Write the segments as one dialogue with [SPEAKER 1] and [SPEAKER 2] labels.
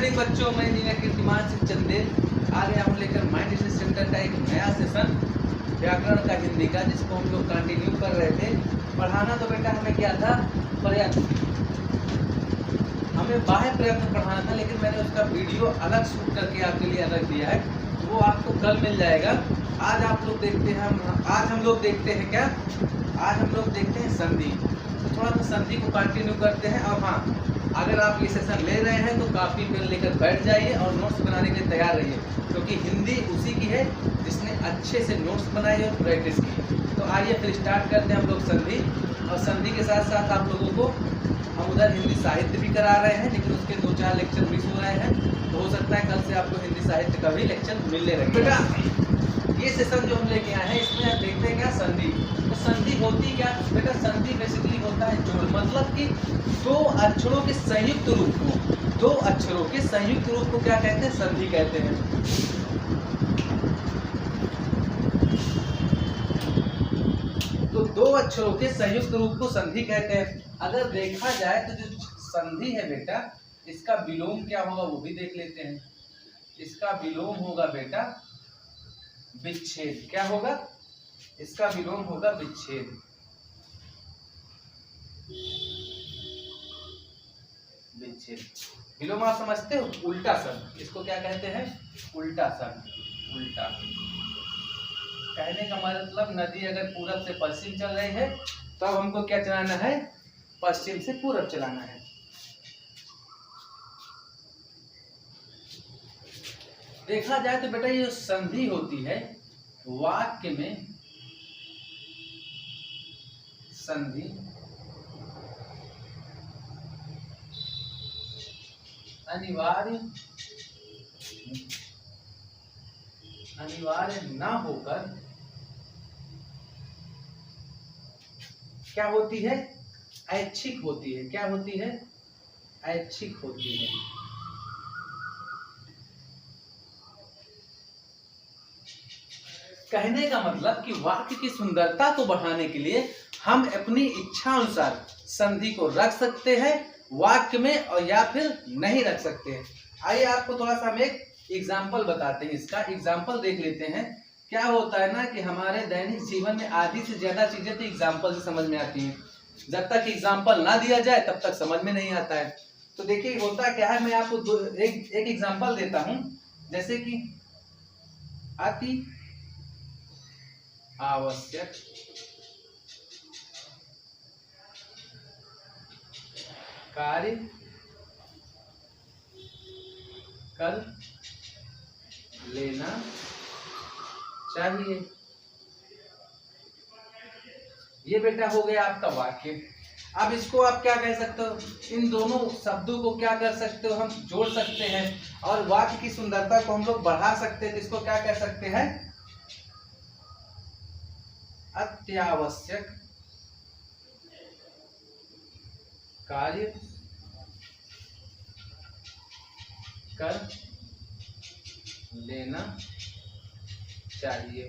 [SPEAKER 1] Morning बच्चों, मैं engineer कीर्तिमान सिंह चंदेल आ गया हूँ लेकर माइंड स्टडी सेंटर का एक नया सेशन व्याकरण का हिंदी का, जिसको हम लोग कंटिन्यू कर रहे थे। पढ़ाना तो बेटा हमें क्या था, प्रयत्न, हमें बाह्य प्रयत्न पढ़ाना था, लेकिन मैंने उसका वीडियो अलग शूट करके आपके लिए अलग दिया है, वो आपको कल मिल जाएगा। आज आप लोग देखते हैं, आज हम लोग देखते हैं क्या, आज हम लोग देखते हैं संधि। तो थोड़ा सा संधि को कंटिन्यू करते हैं। और हाँ, अगर आप ये सेशन ले रहे हैं तो कापी पेन लेकर बैठ जाइए और नोट्स बनाने के लिए तैयार रहिए, क्योंकि हिंदी उसी की है जिसने अच्छे से नोट्स बनाए और प्रैक्टिस की। तो आइए फिर स्टार्ट करते हैं हम लोग संधि। और संधि के साथ साथ आप लोगों को हम उधर हिंदी साहित्य भी करा रहे हैं, लेकिन उसके 2-4 लेक्चर मिस हो रहे हैं, तो हो सकता है कल से आपको हिंदी साहित्य का भी लेक्चर मिलने लगे। बेटा ये सेशन जो हम लेके आए हैं, इसमें आप देखते हैं क्या, संधि। तो संधि होती क्या बेटा, संधि बेसिकली होता है जोड़, मतलब कि दो अक्षरों के संयुक्त रूप को, दो अक्षरों के संयुक्त रूप को क्या कहते हैं, संधि कहते हैं। तो दो अक्षरों के संयुक्त रूप को संधि कहते हैं। अगर देखा जाए तो जो संधि है बेटा, इसका विलोम क्या होगा वो भी देख लेते हैं। इसका विलोम होगा बेटा विच्छेद। क्या होगा, इसका विलोम होगा विच्छेद। विच्छेद विलोम आप समझते हो, उल्टा शब्द, इसको क्या कहते हैं, उल्टा शब्द। उल्टा कहने का मतलब, नदी अगर पूरब से पश्चिम चल रही है तो अब हमको क्या चलाना है, पश्चिम से पूरब चलाना है। देखा जाए तो बेटा ये जो संधि होती है वाक्य में, संधि अनिवार्य ना होकर क्या होती है, ऐच्छिक होती है। क्या होती है, ऐच्छिक होती है। कहने का मतलब कि वाक्य की सुंदरता को बढ़ाने के लिए हम अपनी इच्छा अनुसार संधि को रख सकते हैं वाक्य में, और या फिर नहीं रख सकते हैं। आइए आपको थोड़ा सा हम एक एग्जाम्पल बताते हैं। इसका एग्जाम्पल देख लेते हैं। क्या होता है ना कि हमारे दैनिक जीवन में आधी से ज्यादा चीजें तो एग्जाम्पल से समझ में आती हैं। जब तक एग्जाम्पल ना दिया जाए तब तक समझ में नहीं आता है। तो देखिए होता क्या है, मैं आपको एक एग्जाम्पल देता हूं। जैसे कि अति आवश्यक कार्य कर लेना चाहिए। ये बेटा हो गया आपका वाक्य। अब इसको आप क्या कह सकते हो, इन दोनों शब्दों को क्या कर सकते हो, हम जोड़ सकते हैं और वाक्य की सुंदरता को हम लोग बढ़ा सकते हैं। तो इसको क्या कह सकते हैं, अत्यावश्यक कार्य कर लेना चाहिए।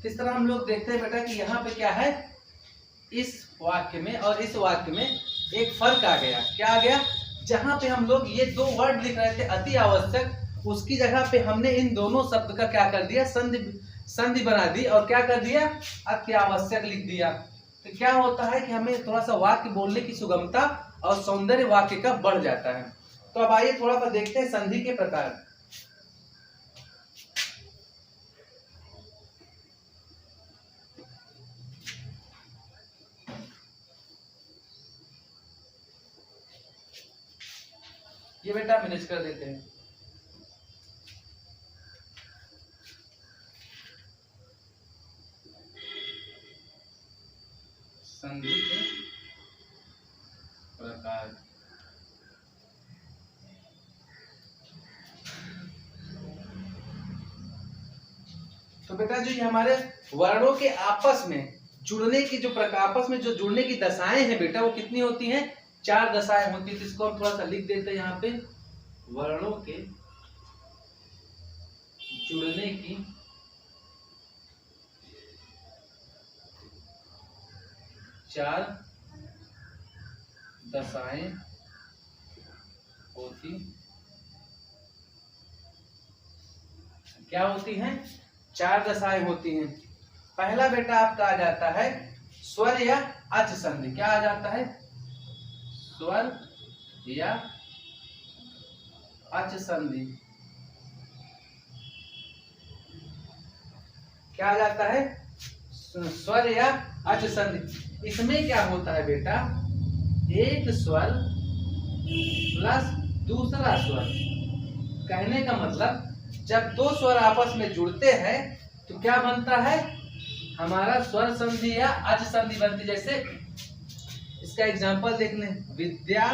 [SPEAKER 1] इस तरह हम लोग देखते हैं बेटा कि यहाँ पे क्या है, इस वाक्य में और इस वाक्य में एक फर्क आ गया। क्या आ गया, जहां पे हम लोग ये दो वर्ड लिख रहे थे अति आवश्यक, उसकी जगह पे हमने इन दोनों शब्द का क्या कर दिया, संधि बना दी और क्या कर दिया, अत्यावश्यक लिख दिया। तो क्या होता है कि हमें थोड़ा सा वाक्य बोलने की सुगमता और सौंदर्य वाक्य का बढ़ जाता है। तो अब आइए थोड़ा सा देखते हैं संधि के प्रकार। ये बेटा मैनेज कर देते हैं। संधि के प्रकार, तो बेटा जो ये हमारे वर्णों के आपस में जुड़ने की जो आपस में जो जुड़ने की दशाएं हैं बेटा, वो कितनी होती हैं, 4 दशाएं होती है। जिसको हम थोड़ा सा लिख देते हैं यहाँ पे, वर्णों के जुड़ने की 4 दशाएं होती क्या होती हैं? 4 दशाएं होती हैं। पहला बेटा आपका आ जाता है स्वर या अच संधि। क्या आ जाता है? स्वर या अच संधि। क्या आ जाता है? स्वर या अच संधि। इसमें क्या होता है बेटा? एक स्वर प्लस दूसरा स्वर। कहने का मतलब जब दो स्वर आपस में जुड़ते हैं तो क्या बनता है? हमारा स्वर संधि या अच संधि बनती। जैसे इसका एग्जांपल देख लें, विद्या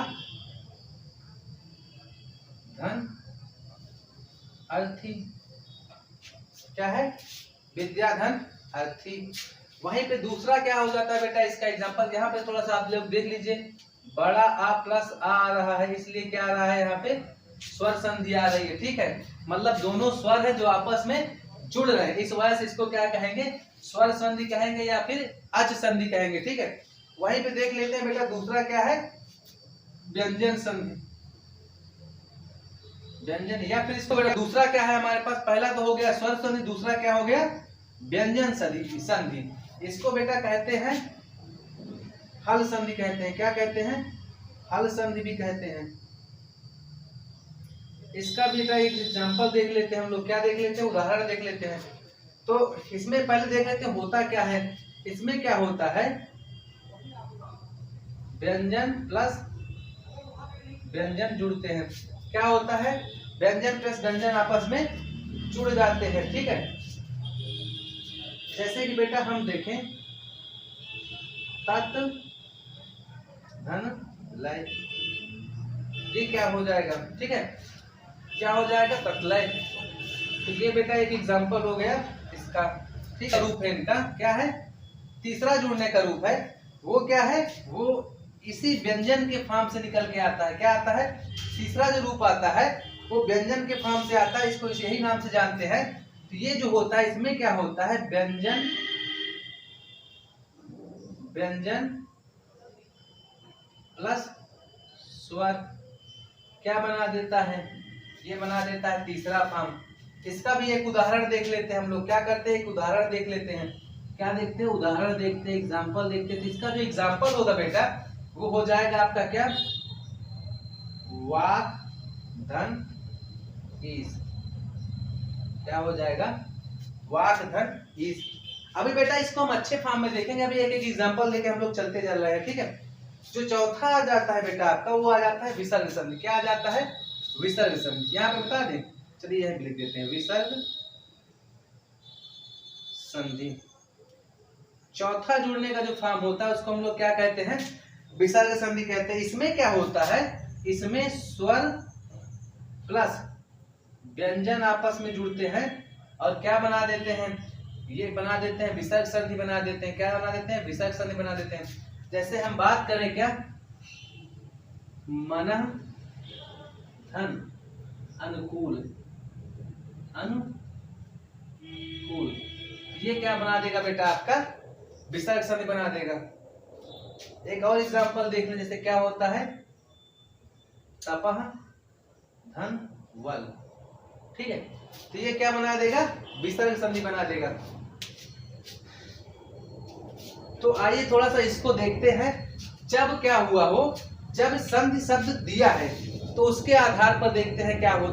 [SPEAKER 1] धन अर्थी। क्या है? विद्या धन अर्थी। वहीं पे दूसरा क्या हो जाता है बेटा? इसका एग्जांपल यहाँ पे थोड़ा सा आप लोग देख लीजिए, बड़ा आ प्लस आ रहा है, इसलिए क्या आ रहा है? यहाँ पे स्वर संधि आ रही है। ठीक है, मतलब दोनों स्वर है जो आपस में जुड़ रहे हैं, इस वजह से इसको क्या कहेंगे? स्वर संधि कहेंगे या फिर अच संधि कहेंगे। ठीक है, वहीं पे देख लेते हैं बेटा दूसरा क्या है? व्यंजन संधि। व्यंजन या फिर इसको बेटा दूसरा क्या है हमारे पास? पहला तो हो गया स्वर संधि, दूसरा क्या हो गया? व्यंजन संधि। इसको बेटा कहते हैं हल संधि कहते हैं। क्या कहते हैं? हल संधि भी कहते हैं। इसका भी एक एग्जांपल देख लेते हैं हम लोग। क्या देख लेते हैं? उदाहरण देख लेते हैं। तो इसमें पहले देख लेते हैं होता क्या है। इसमें क्या होता है? व्यंजन प्लस व्यंजन जुड़ते हैं। क्या होता है? व्यंजन प्लस व्यंजन आपस में जुड़ जाते हैं। ठीक है, जैसे कि बेटा हम देखें तत् धन लय, ये क्या हो जाएगा? ठीक है, क्या हो जाएगा? तत्लय। तो ये बेटा एक एग्जांपल हो गया इसका। ठीक है, रूप है इनका। क्या है? तीसरा जुड़ने का रूप है वो क्या है? वो इसी व्यंजन के फॉर्म से निकल के आता है। क्या आता है? तीसरा जो रूप आता है वो व्यंजन के फॉर्म से आता है, इसको यही नाम से जानते हैं। तो ये जो होता है इसमें क्या होता है? व्यंजन प्लस स्वर क्या बना देता है? ये बना देता है तीसरा फॉर्म। इसका भी एक उदाहरण देख लेते हैं हम लोग। क्या करते हैं? एक उदाहरण देख लेते हैं। क्या देखते हैं? उदाहरण देखते हैं, एग्जाम्पल देखते हैं। तो इसका जो एग्जाम्पल होगा बेटा वो हो जाएगा आपका क्या? वाक धन ईश। क्या हो जाएगा? वाक धन ईश। अभी बेटा इसको हम अच्छे फॉर्म में देखेंगे। अभी एक एक एग्जाम्पल लेके हम लोग चलते चल रहे हैं। ठीक है, जो चौथा आ जाता है बेटा आपका वो आ जाता है विसर्ग संधि। क्या आ जाता है? विसर्ग संधि। यहाँ पे बता दें, चलिए यह लिख देते हैं विसर्ग संधि। चौथा जुड़ने का जो फॉर्म होता है उसको हम लोग क्या कहते हैं? विसर्ग संधि कहते हैं। इसमें क्या होता है? इसमें स्वर प्लस व्यंजन आपस में जुड़ते हैं और क्या बना देते हैं? ये बना देते हैं विसर्ग संधि बना देते हैं। क्या बना देते हैं? विसर्ग संधि बना देते हैं। जैसे हम बात करें क्या? मन धन अनुकूल। ये क्या बना देगा बेटा? आपका विसर्ग संधि बना देगा। एक और एग्जांपल देख लें, जैसे क्या होता है? तपह धन वल। ठीक है, तो ये क्या बना देगा? विसर्ग संधि बना देगा। तो आइए थोड़ा सा इसको देखते हैं। जब क्या हुआ हो, जब संधि शब्द दिया है तो उसके आधार पर देखते हैं क्या होता है।